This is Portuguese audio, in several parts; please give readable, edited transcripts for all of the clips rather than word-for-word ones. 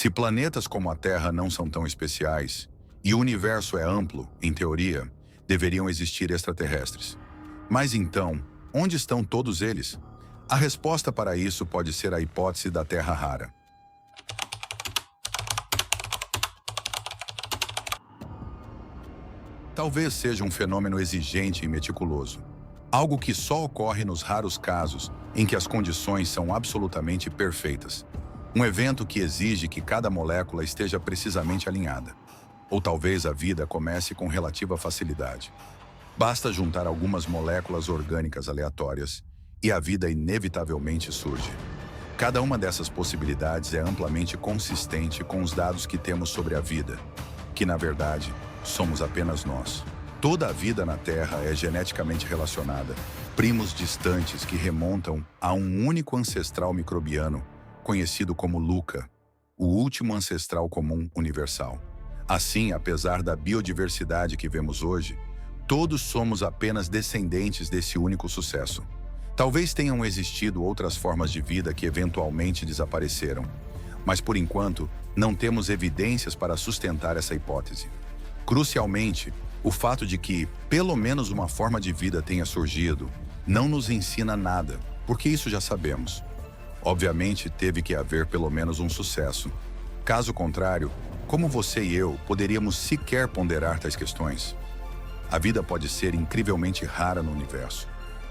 Se planetas como a Terra não são tão especiais, e o universo é amplo, em teoria, deveriam existir extraterrestres. Mas então, onde estão todos eles? A resposta para isso pode ser a hipótese da Terra rara. Talvez seja um fenômeno exigente e meticuloso. Algo que só ocorre nos raros casos em que as condições são absolutamente perfeitas. Um evento que exige que cada molécula esteja precisamente alinhada. Ou talvez a vida comece com relativa facilidade. Basta juntar algumas moléculas orgânicas aleatórias e a vida inevitavelmente surge. Cada uma dessas possibilidades é amplamente consistente com os dados que temos sobre a vida, que, na verdade, somos apenas nós. Toda a vida na Terra é geneticamente relacionada, primos distantes que remontam a um único ancestral microbiano, conhecido como LUCA, o último ancestral comum universal. Assim, apesar da biodiversidade que vemos hoje, todos somos apenas descendentes desse único sucesso. Talvez tenham existido outras formas de vida que eventualmente desapareceram, mas por enquanto não temos evidências para sustentar essa hipótese. Crucialmente, o fato de que pelo menos uma forma de vida tenha surgido não nos ensina nada, porque isso já sabemos. Obviamente, teve que haver pelo menos um sucesso. Caso contrário, como você e eu poderíamos sequer ponderar tais questões? A vida pode ser incrivelmente rara no universo.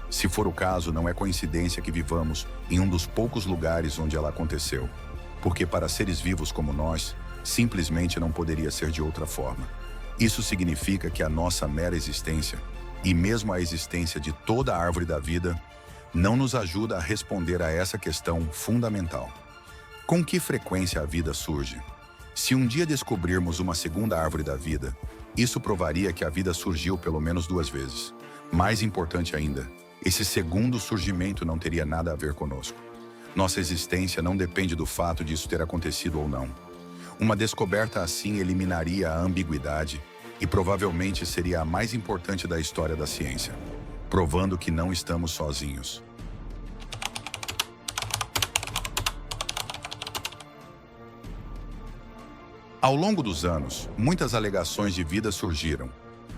Se for o caso, não é coincidência que vivamos em um dos poucos lugares onde ela aconteceu, porque para seres vivos como nós, simplesmente não poderia ser de outra forma. Isso significa que a nossa mera existência, e mesmo a existência de toda a árvore da vida, não nos ajuda a responder a essa questão fundamental. Com que frequência a vida surge? Se um dia descobrirmos uma segunda árvore da vida, isso provaria que a vida surgiu pelo menos 2 vezes. Mais importante ainda, esse segundo surgimento não teria nada a ver conosco. Nossa existência não depende do fato de isso ter acontecido ou não. Uma descoberta assim eliminaria a ambiguidade e provavelmente seria a mais importante da história da ciência, provando que não estamos sozinhos. Ao longo dos anos, muitas alegações de vida surgiram.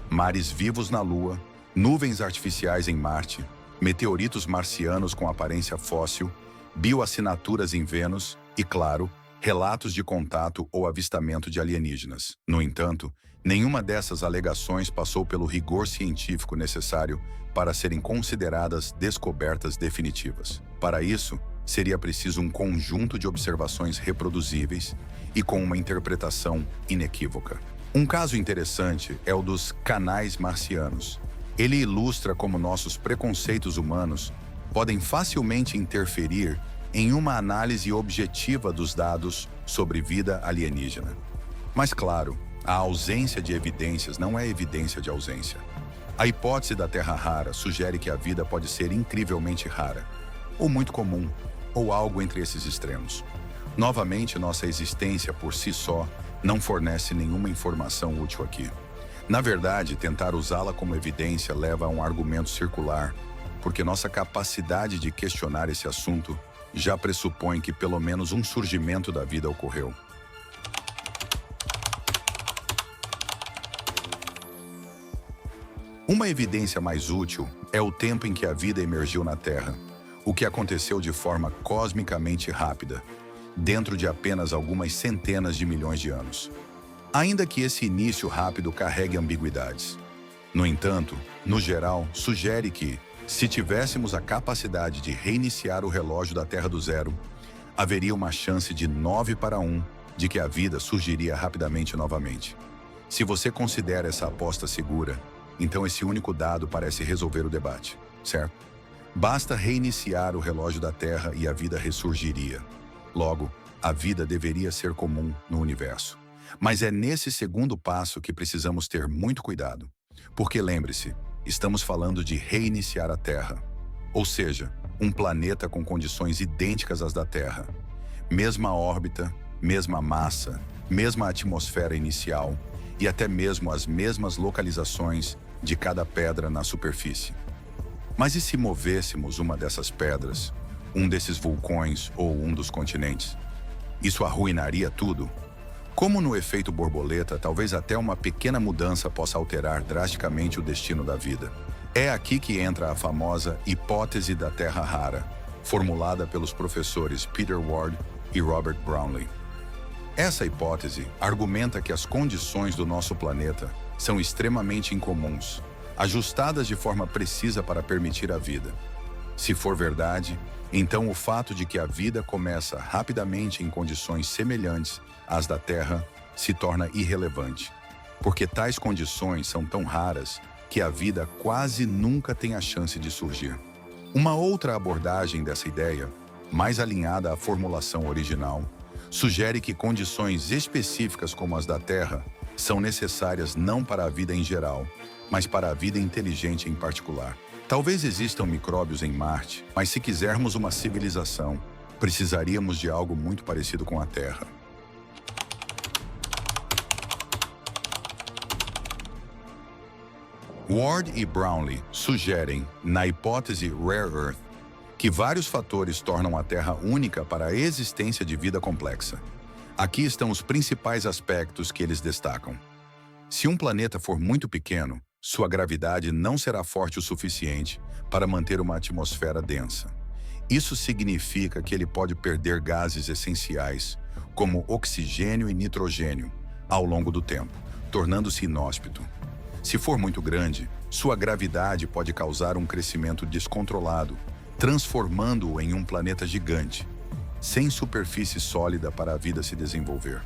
Mares vivos na Lua, nuvens artificiais em Marte, meteoritos marcianos com aparência fóssil, bioassinaturas em Vênus e, claro, relatos de contato ou avistamento de alienígenas. No entanto, nenhuma dessas alegações passou pelo rigor científico necessário para serem consideradas descobertas definitivas. Para isso, seria preciso um conjunto de observações reproduzíveis e com uma interpretação inequívoca. Um caso interessante é o dos canais marcianos. Ele ilustra como nossos preconceitos humanos podem facilmente interferir em uma análise objetiva dos dados sobre vida alienígena. Mas, claro, a ausência de evidências não é evidência de ausência. A hipótese da Terra rara sugere que a vida pode ser incrivelmente rara, ou muito comum, ou algo entre esses extremos. Novamente, nossa existência por si só não fornece nenhuma informação útil aqui. Na verdade, tentar usá-la como evidência leva a um argumento circular, porque nossa capacidade de questionar esse assunto já pressupõe que pelo menos um surgimento da vida ocorreu. Uma evidência mais útil é o tempo em que a vida emergiu na Terra, o que aconteceu de forma cosmicamente rápida, dentro de apenas algumas centenas de milhões de anos. Ainda que esse início rápido carregue ambiguidades. No entanto, no geral, sugere que, se tivéssemos a capacidade de reiniciar o relógio da Terra do zero, haveria uma chance de 9-1 de que a vida surgiria rapidamente novamente. Se você considera essa aposta segura, então esse único dado parece resolver o debate, certo? Basta reiniciar o relógio da Terra e a vida ressurgiria. Logo, a vida deveria ser comum no universo. Mas é nesse segundo passo que precisamos ter muito cuidado. Porque lembre-se, estamos falando de reiniciar a Terra. Ou seja, um planeta com condições idênticas às da Terra. Mesma órbita, mesma massa, mesma atmosfera inicial e até mesmo as mesmas localizações de cada pedra na superfície. Mas e se movêssemos uma dessas pedras, um desses vulcões ou um dos continentes? Isso arruinaria tudo. Como no efeito borboleta, talvez até uma pequena mudança possa alterar drasticamente o destino da vida. É aqui que entra a famosa hipótese da Terra rara, formulada pelos professores Peter Ward e Robert Brownlee. Essa hipótese argumenta que as condições do nosso planeta são extremamente incomuns, ajustadas de forma precisa para permitir a vida. Se for verdade, então o fato de que a vida começa rapidamente em condições semelhantes às da Terra se torna irrelevante, porque tais condições são tão raras que a vida quase nunca tem a chance de surgir. Uma outra abordagem dessa ideia, mais alinhada à formulação original, sugere que condições específicas como as da Terra são necessárias não para a vida em geral, mas para a vida inteligente em particular. Talvez existam micróbios em Marte, mas se quisermos uma civilização, precisaríamos de algo muito parecido com a Terra. Ward e Brownlee sugerem, na hipótese Rare Earth, que vários fatores tornam a Terra única para a existência de vida complexa. Aqui estão os principais aspectos que eles destacam. Se um planeta for muito pequeno, sua gravidade não será forte o suficiente para manter uma atmosfera densa. Isso significa que ele pode perder gases essenciais, como oxigênio e nitrogênio, ao longo do tempo, tornando-se inóspito. Se for muito grande, sua gravidade pode causar um crescimento descontrolado, transformando-o em um planeta gigante, sem superfície sólida para a vida se desenvolver.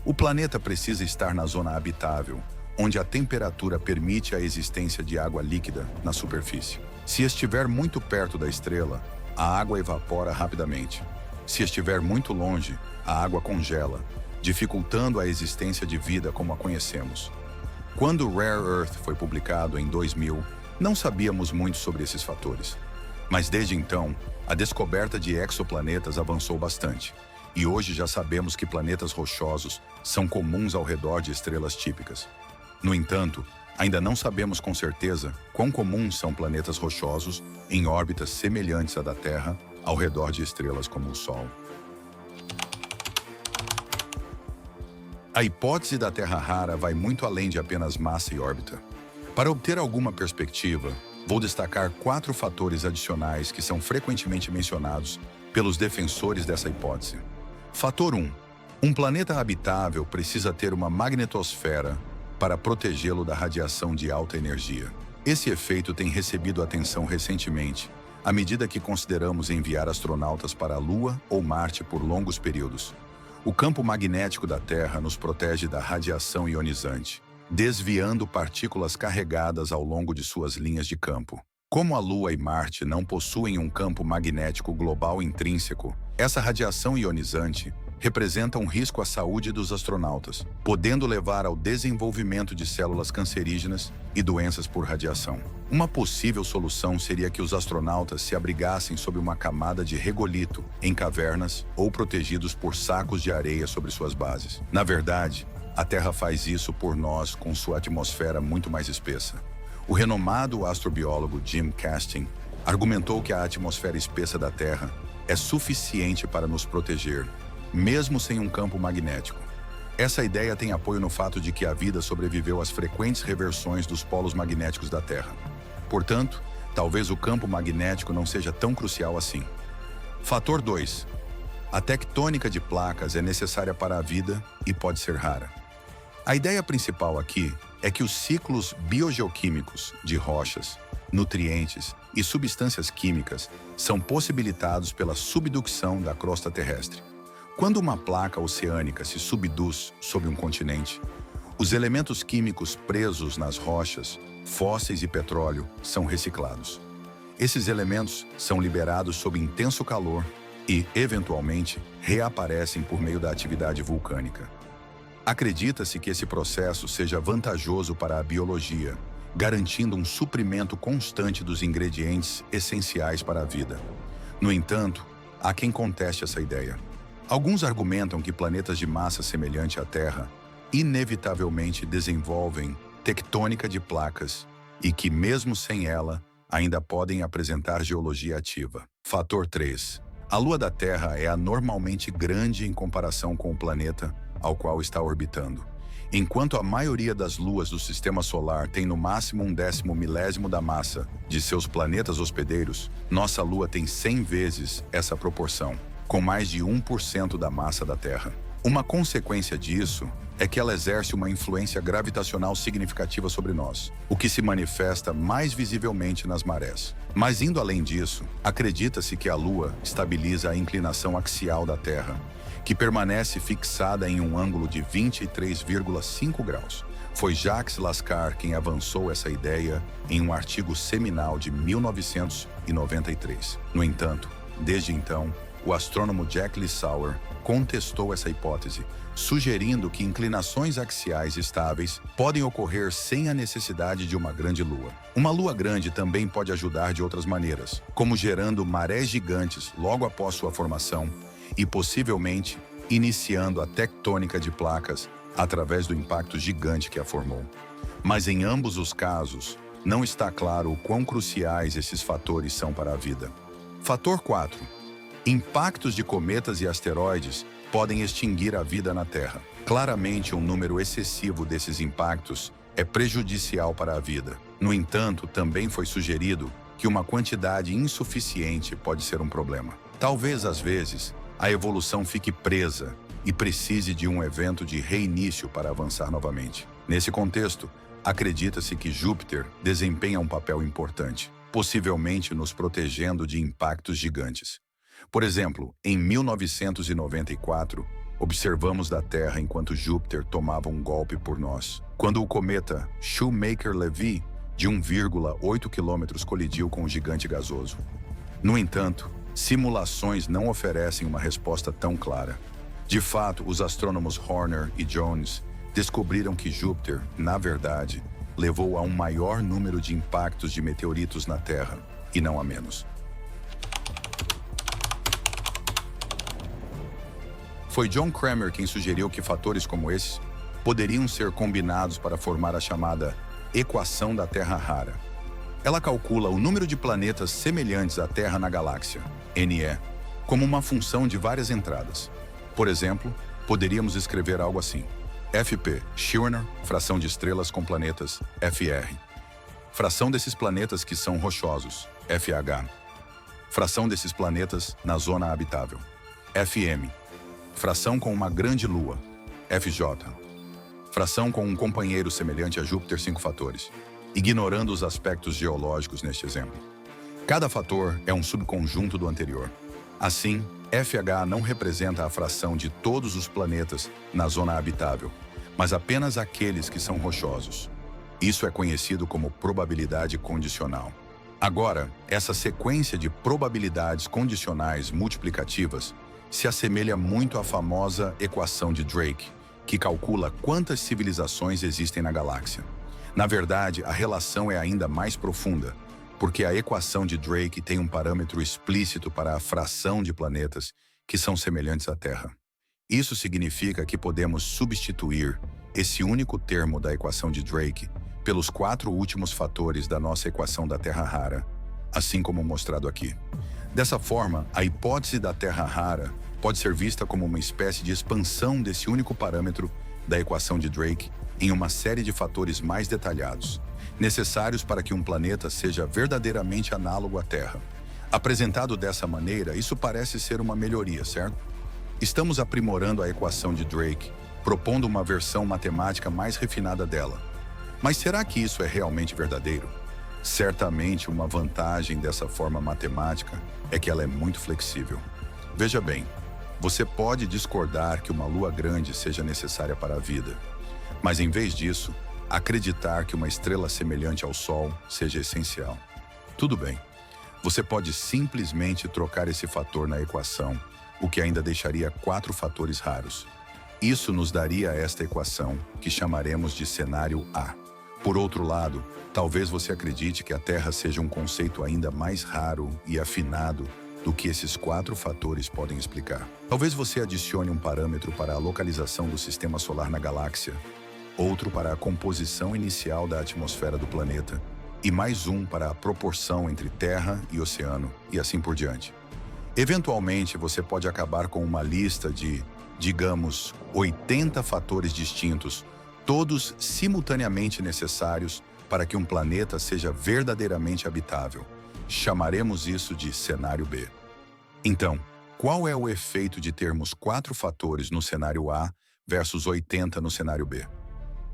O planeta precisa estar na zona habitável, onde a temperatura permite a existência de água líquida na superfície. Se estiver muito perto da estrela, a água evapora rapidamente. Se estiver muito longe, a água congela, dificultando a existência de vida como a conhecemos. Quando Rare Earth foi publicado em 2000, não sabíamos muito sobre esses fatores. Mas desde então, a descoberta de exoplanetas avançou bastante, e hoje já sabemos que planetas rochosos são comuns ao redor de estrelas típicas. No entanto, ainda não sabemos com certeza quão comuns são planetas rochosos em órbitas semelhantes à da Terra ao redor de estrelas como o Sol. A hipótese da Terra rara vai muito além de apenas massa e órbita. Para obter alguma perspectiva, vou destacar 4 fatores adicionais que são frequentemente mencionados pelos defensores dessa hipótese. Fator 1. Um planeta habitável precisa ter uma magnetosfera para protegê-lo da radiação de alta energia. Esse efeito tem recebido atenção recentemente, à medida que consideramos enviar astronautas para a Lua ou Marte por longos períodos. O campo magnético da Terra nos protege da radiação ionizante, desviando partículas carregadas ao longo de suas linhas de campo. Como a Lua e Marte não possuem um campo magnético global intrínseco, essa radiação ionizante representa um risco à saúde dos astronautas, podendo levar ao desenvolvimento de células cancerígenas e doenças por radiação. Uma possível solução seria que os astronautas se abrigassem sob uma camada de regolito em cavernas ou protegidos por sacos de areia sobre suas bases. Na verdade, a Terra faz isso por nós com sua atmosfera muito mais espessa. O renomado astrobiólogo Jim Casting argumentou que a atmosfera espessa da Terra é suficiente para nos proteger, mesmo sem um campo magnético. Essa ideia tem apoio no fato de que a vida sobreviveu às frequentes reversões dos polos magnéticos da Terra. Portanto, talvez o campo magnético não seja tão crucial assim. Fator 2. A tectônica de placas é necessária para a vida e pode ser rara. A ideia principal aqui é que os ciclos biogeoquímicos de rochas, nutrientes e substâncias químicas são possibilitados pela subducção da crosta terrestre. Quando uma placa oceânica se subduz sobre um continente, os elementos químicos presos nas rochas, fósseis e petróleo, são reciclados. Esses elementos são liberados sob intenso calor e, eventualmente, reaparecem por meio da atividade vulcânica. Acredita-se que esse processo seja vantajoso para a biologia, garantindo um suprimento constante dos ingredientes essenciais para a vida. No entanto, há quem conteste essa ideia. Alguns argumentam que planetas de massa semelhante à Terra inevitavelmente desenvolvem tectônica de placas e que, mesmo sem ela, ainda podem apresentar geologia ativa. Fator 3. A Lua da Terra é anormalmente grande em comparação com o planeta ao qual está orbitando. Enquanto a maioria das luas do Sistema Solar tem no máximo 1/10 milésimo da massa de seus planetas hospedeiros, nossa Lua tem 100 vezes essa proporção, com mais de 1% da massa da Terra. Uma consequência disso é que ela exerce uma influência gravitacional significativa sobre nós, o que se manifesta mais visivelmente nas marés. Mas indo além disso, acredita-se que a Lua estabiliza a inclinação axial da Terra, que permanece fixada em um ângulo de 23,5 graus. Foi Jacques Lascar quem avançou essa ideia em um artigo seminal de 1993. No entanto, desde então, o astrônomo Jack Lissauer contestou essa hipótese, sugerindo que inclinações axiais estáveis podem ocorrer sem a necessidade de uma grande lua. Uma lua grande também pode ajudar de outras maneiras, como gerando marés gigantes logo após sua formação e, possivelmente, iniciando a tectônica de placas através do impacto gigante que a formou. Mas em ambos os casos, não está claro o quão cruciais esses fatores são para a vida. Fator 4. Impactos de cometas e asteroides podem extinguir a vida na Terra. Claramente, um número excessivo desses impactos é prejudicial para a vida. No entanto, também foi sugerido que uma quantidade insuficiente pode ser um problema. Talvez, às vezes, a evolução fique presa e precise de um evento de reinício para avançar novamente. Nesse contexto, acredita-se que Júpiter desempenha um papel importante, possivelmente nos protegendo de impactos gigantes. Por exemplo, em 1994, observamos da Terra enquanto Júpiter tomava um golpe por nós, quando o cometa Shoemaker-Levy, de 1,8 km, colidiu com o gigante gasoso. No entanto, simulações não oferecem uma resposta tão clara. De fato, os astrônomos Horner e Jones descobriram que Júpiter, na verdade, levou a um maior número de impactos de meteoritos na Terra, e não a menos. Foi John Cramer quem sugeriu que fatores como esses poderiam ser combinados para formar a chamada Equação da Terra Rara. Ela calcula o número de planetas semelhantes à Terra na galáxia, NE, como uma função de várias entradas. Por exemplo, poderíamos escrever algo assim: FP, Schirner, fração de estrelas com planetas, FR. Fração desses planetas que são rochosos, FH. Fração desses planetas na zona habitável, FM. Fração com uma grande lua, FJ. Fração com um companheiro semelhante a Júpiter, 5 fatores, ignorando os aspectos geológicos neste exemplo. Cada fator é um subconjunto do anterior. Assim, FH não representa a fração de todos os planetas na zona habitável, mas apenas aqueles que são rochosos. Isso é conhecido como probabilidade condicional. Agora, essa sequência de probabilidades condicionais multiplicativas se assemelha muito à famosa equação de Drake, que calcula quantas civilizações existem na galáxia. Na verdade, a relação é ainda mais profunda, porque a equação de Drake tem um parâmetro explícito para a fração de planetas que são semelhantes à Terra. Isso significa que podemos substituir esse único termo da equação de Drake pelos 4 últimos fatores da nossa equação da Terra Rara, assim como mostrado aqui. Dessa forma, a hipótese da Terra Rara pode ser vista como uma espécie de expansão desse único parâmetro da equação de Drake em uma série de fatores mais detalhados, necessários para que um planeta seja verdadeiramente análogo à Terra. Apresentado dessa maneira, isso parece ser uma melhoria, certo? Estamos aprimorando a equação de Drake, propondo uma versão matemática mais refinada dela. Mas será que isso é realmente verdadeiro? Certamente, uma vantagem dessa forma matemática é que ela é muito flexível. Veja bem, você pode discordar que uma lua grande seja necessária para a vida, mas em vez disso, acreditar que uma estrela semelhante ao Sol seja essencial. Tudo bem, você pode simplesmente trocar esse fator na equação, o que ainda deixaria 4 fatores raros. Isso nos daria esta equação, que chamaremos de cenário A. Por outro lado, talvez você acredite que a Terra seja um conceito ainda mais raro e afinado do que esses 4 fatores podem explicar. Talvez você adicione um parâmetro para a localização do sistema solar na galáxia, outro para a composição inicial da atmosfera do planeta, e mais um para a proporção entre terra e oceano, e assim por diante. Eventualmente, você pode acabar com uma lista de, digamos, 80 fatores distintos, todos simultaneamente necessários para que um planeta seja verdadeiramente habitável. Chamaremos isso de cenário B. Então, qual é o efeito de termos 4 fatores no cenário A versus 80 no cenário B?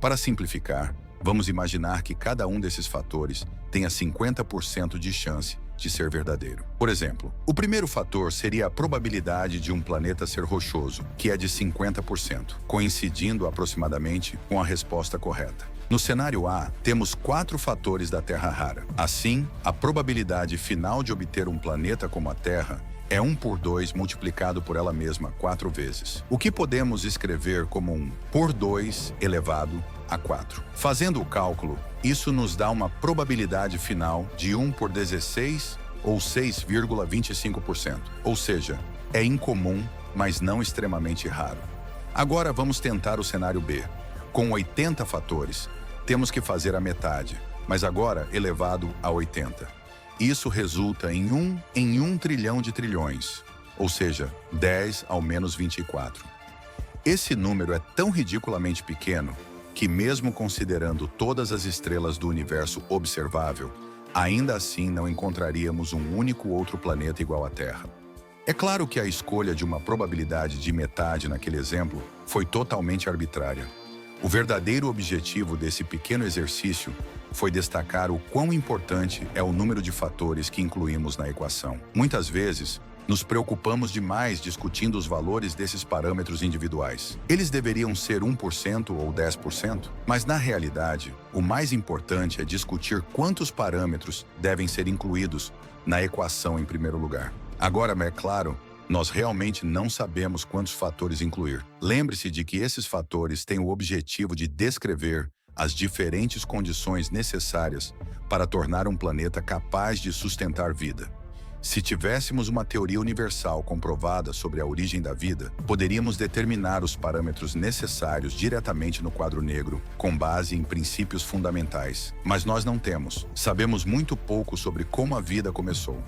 Para simplificar, vamos imaginar que cada um desses fatores tenha 50% de chance de ser verdadeiro. Por exemplo, o primeiro fator seria a probabilidade de um planeta ser rochoso, que é de 50%, coincidindo aproximadamente com a resposta correta. No cenário A, temos 4 fatores da Terra rara. Assim, a probabilidade final de obter um planeta como a Terra é 1 por 2 multiplicado por ela mesma 4 vezes, o que podemos escrever como 1 por 2 elevado a 4. Fazendo o cálculo, isso nos dá uma probabilidade final de 1 por 16 ou 6,25%, ou seja, é incomum, mas não extremamente raro. Agora vamos tentar o cenário B. Com 80 fatores, temos que fazer a metade, mas agora elevado a 80. Isso resulta em 1 trilhão de trilhões, ou seja, 10 ao menos 24. Esse número é tão ridiculamente pequeno que, mesmo considerando todas as estrelas do universo observável, ainda assim não encontraríamos um único outro planeta igual à Terra. É claro que a escolha de uma probabilidade de metade naquele exemplo foi totalmente arbitrária. O verdadeiro objetivo desse pequeno exercício foi destacar o quão importante é o número de fatores que incluímos na equação. Muitas vezes, nos preocupamos demais discutindo os valores desses parâmetros individuais. Eles deveriam ser 1% ou 10%, mas na realidade, o mais importante é discutir quantos parâmetros devem ser incluídos na equação em primeiro lugar. Agora, é claro, nós realmente não sabemos quantos fatores incluir. Lembre-se de que esses fatores têm o objetivo de descrever as diferentes condições necessárias para tornar um planeta capaz de sustentar vida. Se tivéssemos uma teoria universal comprovada sobre a origem da vida, poderíamos determinar os parâmetros necessários diretamente no quadro negro, com base em princípios fundamentais. Mas nós não temos. Sabemos muito pouco sobre como a vida começou.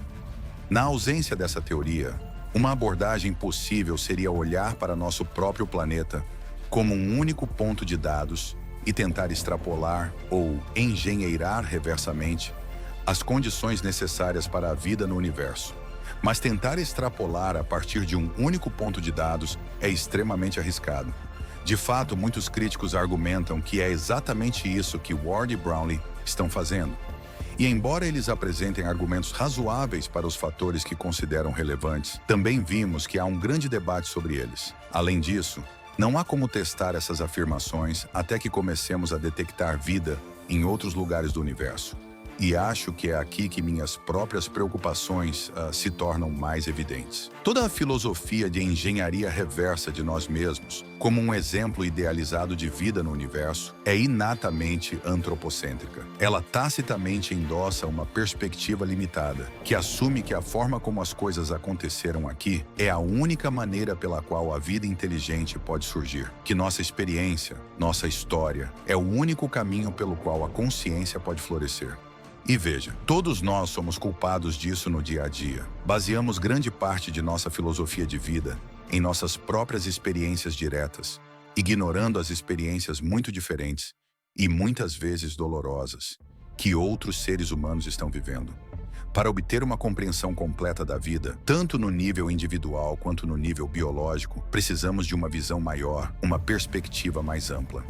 Na ausência dessa teoria, uma abordagem possível seria olhar para nosso próprio planeta como um único ponto de dados e tentar extrapolar ou engenheirar reversamente as condições necessárias para a vida no universo. Mas tentar extrapolar a partir de um único ponto de dados é extremamente arriscado. De fato, muitos críticos argumentam que é exatamente isso que Ward e Brownlee estão fazendo. E embora eles apresentem argumentos razoáveis para os fatores que consideram relevantes, também vimos que há um grande debate sobre eles. Além disso, não há como testar essas afirmações até que comecemos a detectar vida em outros lugares do universo. E acho que é aqui que minhas próprias preocupações se tornam mais evidentes. Toda a filosofia de engenharia reversa de nós mesmos, como um exemplo idealizado de vida no universo, é inatamente antropocêntrica. Ela tacitamente endossa uma perspectiva limitada, que assume que a forma como as coisas aconteceram aqui é a única maneira pela qual a vida inteligente pode surgir, que nossa experiência, nossa história, é o único caminho pelo qual a consciência pode florescer. E veja, todos nós somos culpados disso no dia a dia. Baseamos grande parte de nossa filosofia de vida em nossas próprias experiências diretas, ignorando as experiências muito diferentes e muitas vezes dolorosas que outros seres humanos estão vivendo. Para obter uma compreensão completa da vida, tanto no nível individual quanto no nível biológico, precisamos de uma visão maior, uma perspectiva mais ampla.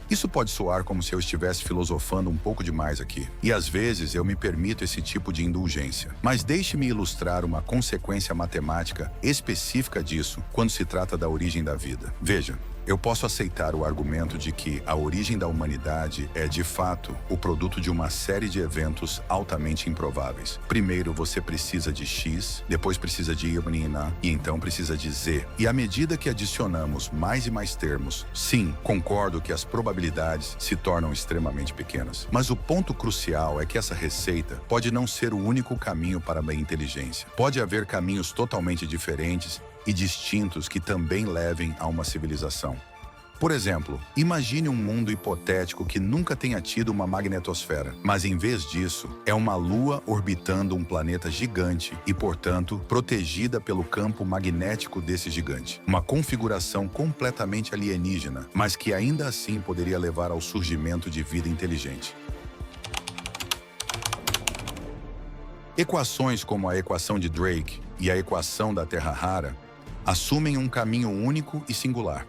Isso pode soar como se eu estivesse filosofando um pouco demais aqui, e às vezes eu me permito esse tipo de indulgência. Mas deixe-me ilustrar uma consequência matemática específica disso quando se trata da origem da vida. Veja, eu posso aceitar o argumento de que a origem da humanidade é, de fato, o produto de uma série de eventos altamente improváveis. Primeiro você precisa de X, depois precisa de Y, e então precisa de Z. E à medida que adicionamos mais e mais termos, sim, concordo que as probabilidades se tornam extremamente pequenas. Mas o ponto crucial é que essa receita pode não ser o único caminho para a inteligência. Pode haver caminhos totalmente diferentes e distintos que também levem a uma civilização. Por exemplo, imagine um mundo hipotético que nunca tenha tido uma magnetosfera, mas em vez disso, é uma lua orbitando um planeta gigante e, portanto, protegida pelo campo magnético desse gigante. Uma configuração completamente alienígena, mas que ainda assim poderia levar ao surgimento de vida inteligente. Equações como a equação de Drake e a equação da Terra rara assumem um caminho único e singular.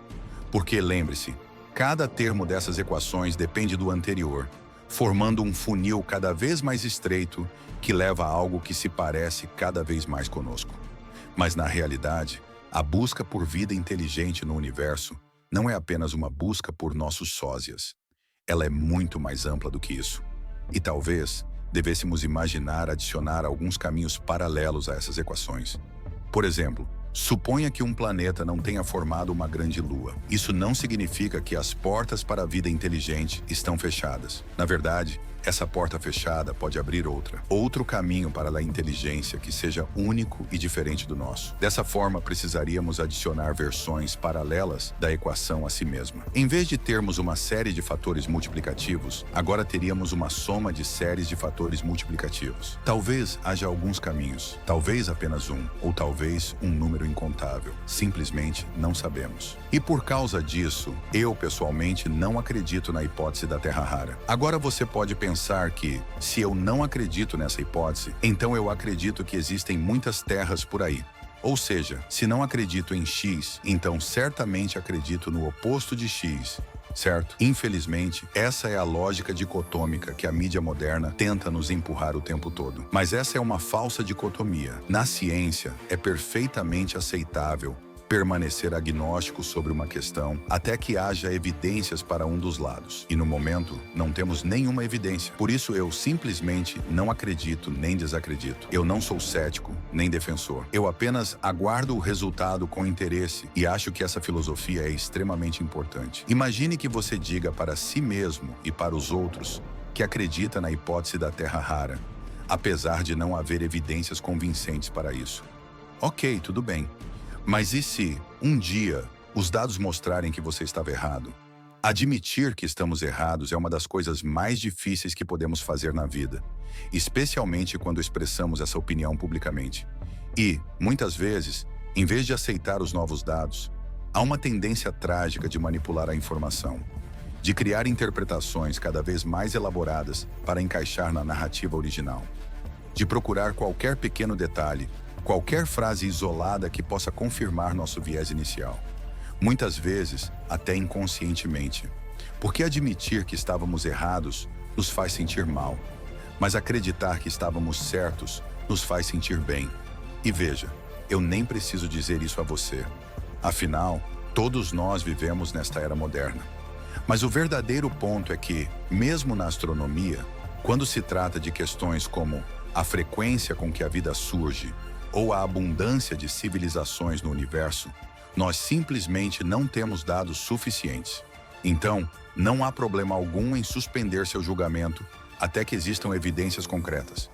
Porque, lembre-se, cada termo dessas equações depende do anterior, formando um funil cada vez mais estreito que leva a algo que se parece cada vez mais conosco. Mas, na realidade, a busca por vida inteligente no universo não é apenas uma busca por nossos sósias. Ela é muito mais ampla do que isso. E talvez devêssemos imaginar adicionar alguns caminhos paralelos a essas equações. Por exemplo, suponha que um planeta não tenha formado uma grande lua. Isso não significa que as portas para a vida inteligente estão fechadas. Na verdade, essa porta fechada pode abrir outro caminho para a inteligência que seja único e diferente do nosso. Dessa forma, precisaríamos adicionar versões paralelas da equação a si mesma. Em vez de termos uma série de fatores multiplicativos, agora teríamos uma soma de séries de fatores multiplicativos. Talvez haja alguns caminhos, talvez apenas um, ou talvez um número incontável. Simplesmente não sabemos. E por causa disso, eu pessoalmente não acredito na hipótese da Terra rara. Agora você pode pensar que, se eu não acredito nessa hipótese, então eu acredito que existem muitas terras por aí. Ou seja, se não acredito em X, então certamente acredito no oposto de X, certo? Infelizmente, essa é a lógica dicotômica que a mídia moderna tenta nos empurrar o tempo todo. Mas essa é uma falsa dicotomia. Na ciência, é perfeitamente aceitável permanecer agnóstico sobre uma questão até que haja evidências para um dos lados. E no momento, não temos nenhuma evidência. Por isso eu simplesmente não acredito nem desacredito. Eu não sou cético nem defensor. Eu apenas aguardo o resultado com interesse e acho que essa filosofia é extremamente importante. Imagine que você diga para si mesmo e para os outros que acredita na hipótese da Terra rara, apesar de não haver evidências convincentes para isso. Ok, tudo bem. Mas e se, um dia, os dados mostrarem que você estava errado? Admitir que estamos errados é uma das coisas mais difíceis que podemos fazer na vida, especialmente quando expressamos essa opinião publicamente. E, muitas vezes, em vez de aceitar os novos dados, há uma tendência trágica de manipular a informação, de criar interpretações cada vez mais elaboradas para encaixar na narrativa original, de procurar qualquer pequeno detalhe, qualquer frase isolada que possa confirmar nosso viés inicial. Muitas vezes, até inconscientemente. Porque admitir que estávamos errados nos faz sentir mal, mas acreditar que estávamos certos nos faz sentir bem. E veja, eu nem preciso dizer isso a você. Afinal, todos nós vivemos nesta era moderna. Mas o verdadeiro ponto é que, mesmo na astronomia, quando se trata de questões como a frequência com que a vida surge, ou a abundância de civilizações no universo, nós simplesmente não temos dados suficientes. Então, não há problema algum em suspender seu julgamento até que existam evidências concretas.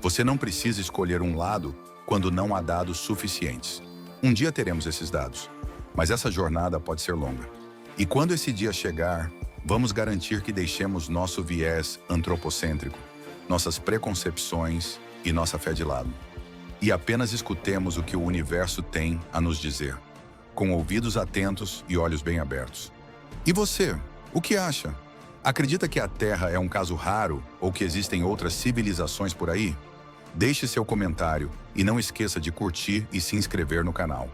Você não precisa escolher um lado quando não há dados suficientes. Um dia teremos esses dados, mas essa jornada pode ser longa. E quando esse dia chegar, vamos garantir que deixemos nosso viés antropocêntrico, nossas preconcepções e nossa fé de lado. E apenas escutemos o que o universo tem a nos dizer, com ouvidos atentos e olhos bem abertos. E você, o que acha? Acredita que a Terra é um caso raro ou que existem outras civilizações por aí? Deixe seu comentário e não esqueça de curtir e se inscrever no canal.